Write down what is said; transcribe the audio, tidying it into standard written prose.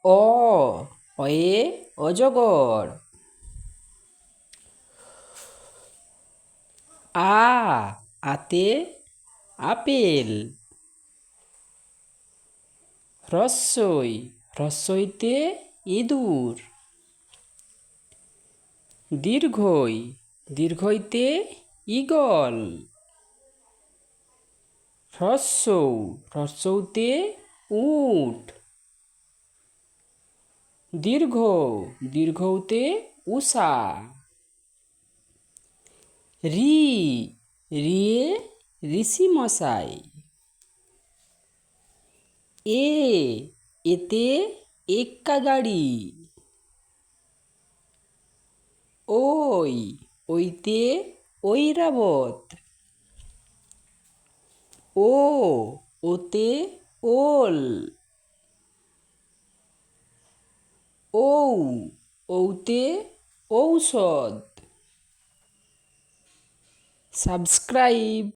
অ অয়ে অজগর। আতে আপেল। রস্বইতে ইঁদুর। দীর্ঘইতে ঈগল। হ্রস্বউতে উট। দীর্ঘউতে উষা। রিয়ে ঋষি মশাই। এতে এক্কা গাড়ি। ওইতে ঐরাবত। ওতে ওল। ঔতে ঔষধ। সাবস্ক্রাইব।